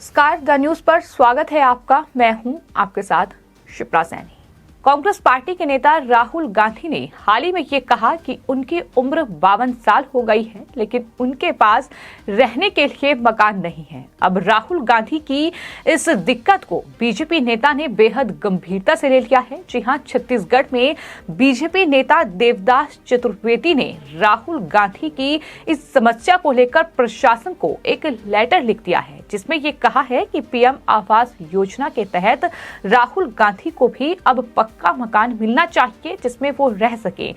नमस्कार, the news पर स्वागत है आपका। मैं हूं आपके साथ शिप्रा सैनी। कांग्रेस पार्टी के नेता राहुल गांधी ने हाल ही में ये कहा कि उनकी उम्र 52 साल हो गई है, लेकिन उनके पास रहने के लिए मकान नहीं है। अब राहुल गांधी की इस दिक्कत को बीजेपी नेता ने बेहद गंभीरता से ले लिया है। जी हां, छत्तीसगढ़ में बीजेपी नेता देवदास चतुर्वेदी ने राहुल गांधी की इस समस्या को लेकर प्रशासन को एक लेटर लिख दिया है, जिसमें ये कहा है कि पीएम आवास योजना के तहत राहुल गांधी को भी अब पक्का मकान मिलना चाहिए जिसमें वो रह सके।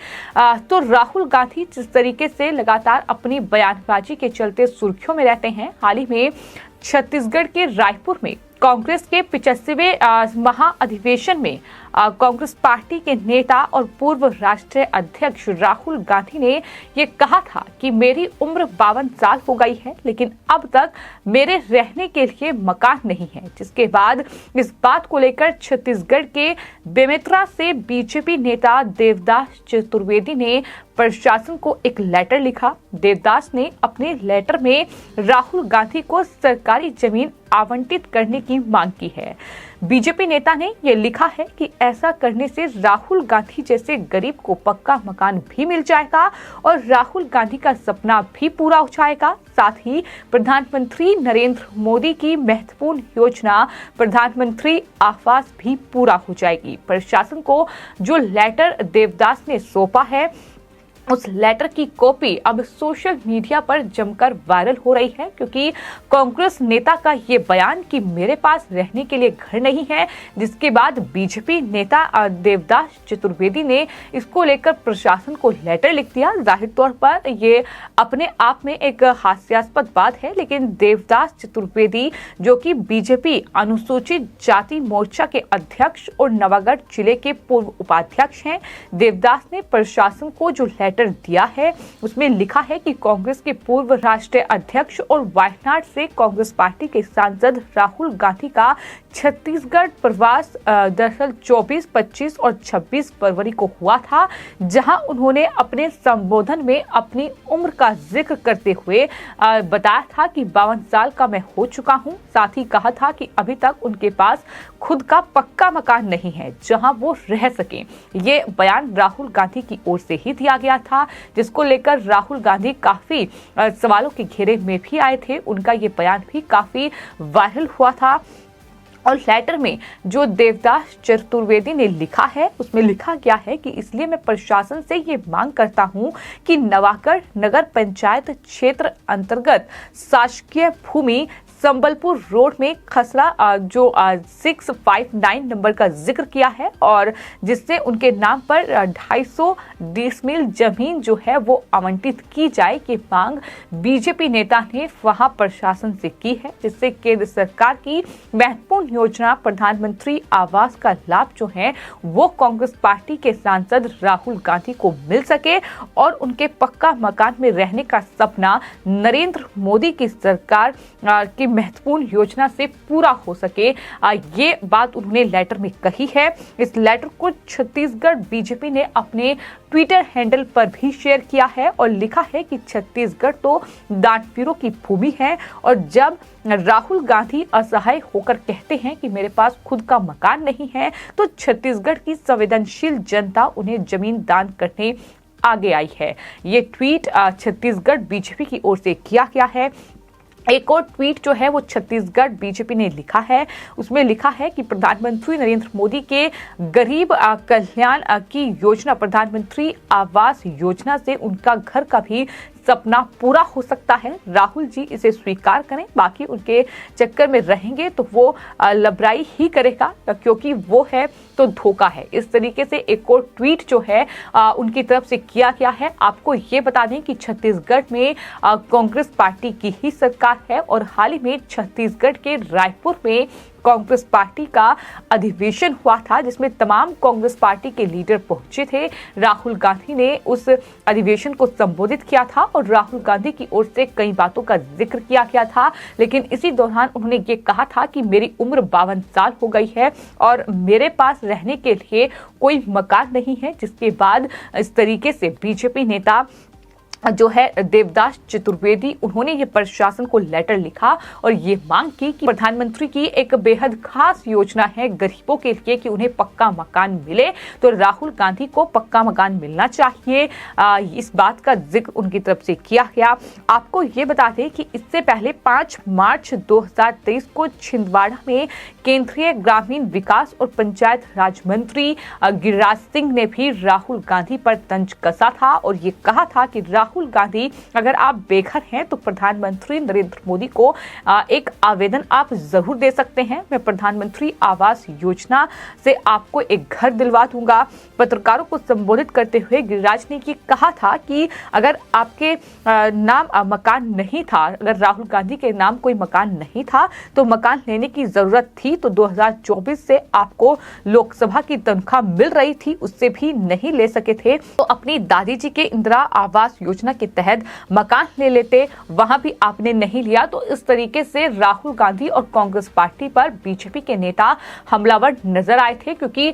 तो राहुल गांधी जिस तरीके से लगातार अपनी बयानबाजी के चलते सुर्खियों में रहते हैं, हाल ही में छत्तीसगढ़ के रायपुर में कांग्रेस के 85वें महाअधिवेशन में कांग्रेस पार्टी के नेता और पूर्व राष्ट्रीय अध्यक्ष राहुल गांधी ने ये कहा था कि मेरी उम्र 52 साल हो गई है, लेकिन अब तक मेरे रहने के लिए मकान नहीं है। जिसके बाद इस बात को लेकर छत्तीसगढ़ के बेमेतरा से बीजेपी नेता देवदास चतुर्वेदी ने प्रशासन को एक लेटर लिखा। देवदास ने अपने लेटर में राहुल गांधी को सरकारी जमीन आवंटित करने की मांग की है। बीजेपी नेता ने यह लिखा है कि ऐसा करने से राहुल गांधी जैसे गरीब को पक्का मकान भी मिल जाएगा और राहुल गांधी का सपना भी पूरा हो जाएगा। साथ ही प्रधानमंत्री नरेंद्र मोदी की महत्वपूर्ण योजना प्रधानमंत्री आवास भी पूरा हो जाएगी। प्रशासन को जो लेटर देवदास ने सौंपा है, उस लेटर की कॉपी अब सोशल मीडिया पर जमकर वायरल हो रही है, क्योंकि कांग्रेस नेता का ये बयान कि मेरे पास रहने के लिए घर नहीं है, जिसके बाद बीजेपी नेता देवदास चतुर्वेदी ने इसको लेकर प्रशासन को लेटर लिख दिया। जाहिर तौर पर ये अपने आप में एक हास्यास्पद बात है, लेकिन देवदास चतुर्वेदी जो कि बीजेपी अनुसूचित जाति मोर्चा के अध्यक्ष और नवागढ़ जिले के पूर्व उपाध्यक्ष हैं, देवदास ने प्रशासन को जो लेटर दिया है उसमें लिखा है कि कांग्रेस के पूर्व राष्ट्रीय अध्यक्ष और वायनाड से कांग्रेस पार्टी के सांसद राहुल गांधी का छत्तीसगढ़ प्रवास दरअसल 24, 25 और 26 फरवरी को हुआ था, जहां उन्होंने अपने संबोधन में अपनी उम्र का जिक्र करते हुए बताया था कि 52 साल का मैं हो चुका हूं। साथ ही कहा था कि अभी तक उनके पास खुद का पक्का मकान नहीं है जहां वो रह सकें। ये बयान राहुल गांधी की ओर से ही दिया गया था, जिसको लेकर राहुल गांधी काफी सवालों के घेरे में भी आए थे। उनका ये बयान भी काफी वायरल हुआ था। और लेटर में जो देवदास चतुर्वेदी ने लिखा है उसमें लिखा गया है कि इसलिए मैं प्रशासन से ये मांग करता हूं कि नवागढ़ नगर पंचायत क्षेत्र अंतर्गत शासकीय भूमि संबलपुर रोड में खसरा जो 659 नंबर का जिक्र किया है और जिससे उनके नाम पर 250 डिसमिल जमीन जो है वो आवंटित की जाए की मांग बीजेपी नेता ने वहां प्रशासन से की है, जिससे केंद्र सरकार की महत्वपूर्ण योजना प्रधानमंत्री आवास का लाभ जो है वो कांग्रेस पार्टी के सांसद राहुल गांधी को मिल सके और उनके पक्का मकान में रहने का सपना नरेंद्र मोदी की सरकार की महत्वपूर्ण योजना से पूरा हो सके। ये बात उन्होंने लेटर में कही है। इस लेटर को छत्तीसगढ़ बीजेपी ने अपने ट्विटर हैंडल पर भी शेयर किया है और लिखा है कि छत्तीसगढ़ तो दानवीरों की भूमि है और जब राहुल गांधी असहाय होकर कहते हैं कि मेरे पास खुद का मकान नहीं है, तो छत्तीसगढ़ की संवेदनशील जनता उन्हें जमीन दान करने आगे आई है। ये ट्वीट छत्तीसगढ़ बीजेपी की ओर से किया गया है। एक और ट्वीट जो है वो छत्तीसगढ़ बीजेपी ने लिखा है, उसमें लिखा है कि प्रधानमंत्री नरेंद्र मोदी के गरीब कल्याण की योजना प्रधानमंत्री आवास योजना से उनका घर का भी सपना पूरा हो सकता है। राहुल जी इसे स्वीकार करें, बाकी उनके चक्कर में रहेंगे तो वो लबराई ही करेगा, क्योंकि वो है तो धोखा है। इस तरीके से एक और ट्वीट जो है उनकी तरफ से किया गया है। आपको ये बता दें कि छत्तीसगढ़ में कांग्रेस पार्टी की ही सरकार है और हाल ही में छत्तीसगढ़ के रायपुर में कांग्रेस पार्टी का अधिवेशन हुआ था, जिसमें तमाम कांग्रेस पार्टी के लीडर पहुंचे थे। राहुल गांधी ने उस अधिवेशन को संबोधित किया था और राहुल गांधी की ओर से कई बातों का जिक्र किया गया था, लेकिन इसी दौरान उन्होंने ये कहा था कि मेरी उम्र 52 साल हो गई है और मेरे पास रहने के लिए कोई मकान नहीं है। जिसके बाद इस तरीके से बीजेपी नेता जो है देवदास चतुर्वेदी, उन्होंने ये प्रशासन को लेटर लिखा और ये मांग की कि प्रधानमंत्री की एक बेहद खास योजना है गरीबों के लिए कि उन्हें पक्का मकान मिले, तो राहुल गांधी को पक्का मकान मिलना चाहिए। इस बात का जिक्र उनकी तरफ से किया गया। आपको ये बता दें कि इससे पहले 5 मार्च 2023 को छिंदवाड़ा में केंद्रीय ग्रामीण विकास और पंचायत राज मंत्री गिरिराज सिंह ने भी राहुल गांधी पर तंज कसा था और ये कहा था कि राहुल गांधी, अगर आप बेघर हैं तो प्रधानमंत्री नरेंद्र मोदी को एक आवेदन आप जरूर दे सकते हैं। मैं प्रधानमंत्री आवास योजना से आपको एक घर दिलवा दूंगा। पत्रकारों को संबोधित करते हुए गिरिराज ने ये कहा था कि अगर आपके नाम मकान नहीं था, अगर राहुल गांधी के नाम कोई मकान नहीं था तो मकान लेने की जरूरत थी, तो 2024 से आपको लोकसभा की तनख्वाह मिल रही थी, उससे भी नहीं ले सके थे, तो अपनी दादी जी के इंदिरा आवास योजना के तहत मकान ले लेते, वहां भी आपने नहीं लिया। तो इस तरीके से राहुल गांधी और कांग्रेस पार्टी पर बीजेपी के नेता हमलावर नजर आए थे, क्योंकि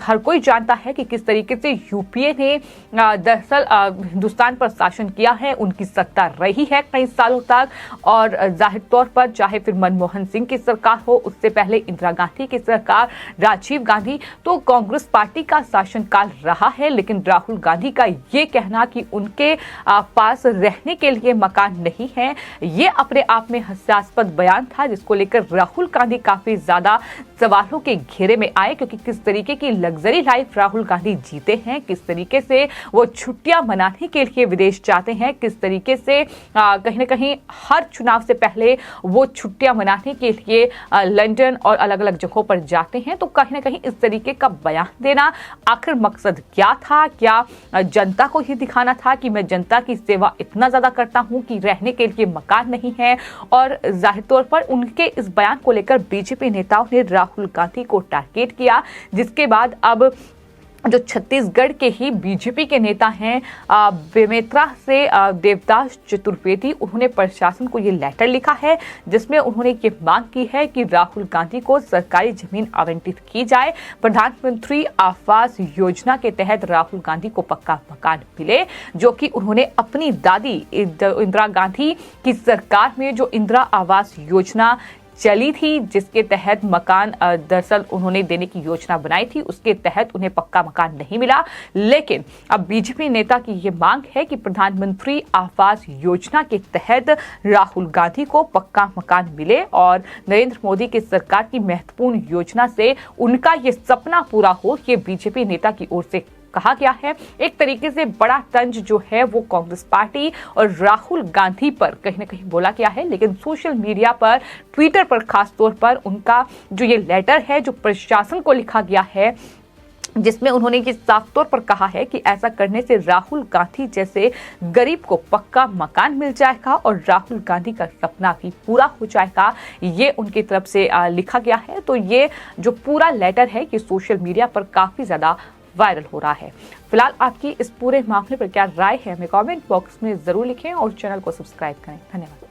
हर कोई जानता है कि किस तरीके से यूपीए ने दरअसल हिंदुस्तान पर शासन किया है, उनकी सत्ता रही है कई सालों तक, और जाहिर तौर पर चाहे फिर मनमोहन सिंह की सरकार हो, उससे पहले इंदिरा गांधी की सरकार, राजीव गांधी, तो कांग्रेस पार्टी का शासनकाल रहा है। लेकिन राहुल गांधी का ये कहना कि उनके पास रहने के लिए मकान नहीं है, ये अपने आप में हास्यास्पद बयान था, जिसको लेकर राहुल गांधी काफी ज्यादा सवालों के घेरे में आए, क्योंकि किस तरीके की लग्जरी लाइफ राहुल गांधी जीते हैं, किस तरीके से वो छुट्टियां मनाने के लिए विदेश जाते हैं, किस तरीके से कहीं ना कहीं हर चुनाव से पहले वो छुट्टियां मनाने के लिए लंदन और अलग अलग जगहों पर जाते हैं। तो कहीं ना कहीं इस तरीके का बयान देना आखिर मकसद क्या था? क्या जनता को ही दिखाना था कि मैं जनता की सेवा इतना ज्यादा करता हूं कि रहने के लिए मकान नहीं है? और जाहिर तौर पर उनके इस बयान को लेकर बीजेपी नेताओं ने राहुल गांधी को टारगेट किया, जिसके बाद अब जो छत्तीसगढ़ के ही बीजेपी के नेता हैं बेमेतरा से देवदास चतुर्वेदी, उन्होंने प्रशासन को ये लेटर लिखा है, जिसमें उन्होंने ये मांग की है कि राहुल गांधी को सरकारी जमीन आवंटित की जाए, प्रधानमंत्री आवास योजना के तहत राहुल गांधी को पक्का मकान मिले, जो कि उन्होंने अपनी दादी इंदिरा गांधी की सरकार में जो इंदिरा आवास योजना चली थी, जिसके तहत मकान दरअसल उन्होंने देने की योजना बनाई थी, उसके तहत उन्हें पक्का मकान नहीं मिला। लेकिन अब बीजेपी नेता की ये मांग है कि प्रधानमंत्री आवास योजना के तहत राहुल गांधी को पक्का मकान मिले और नरेंद्र मोदी की सरकार की महत्वपूर्ण योजना से उनका ये सपना पूरा हो, ये बीजेपी नेता की ओर से कहा गया है। एक तरीके से बड़ा तंज जो है वो कांग्रेस पार्टी और राहुल गांधी पर कहीं ना कहीं बोला गया है, लेकिन सोशल मीडिया पर, ट्विटर पर खास तौर पर उनका जो ये लेटर है जो प्रशासन को लिखा गया है, जिसमें उन्होंने ये साफ तौर पर कहा है कि ऐसा करने से राहुल गांधी जैसे गरीब को पक्का मकान मिल जाएगा और राहुल गांधी का सपना भी पूरा हो जाएगा, ये उनकी तरफ से लिखा गया है। तो ये जो पूरा लेटर है ये सोशल मीडिया पर काफी ज्यादा वायरल हो रहा है। फिलहाल आपकी इस पूरे मामले पर क्या राय है, हमें कमेंट बॉक्स में जरूर लिखें और चैनल को सब्सक्राइब करें। धन्यवाद।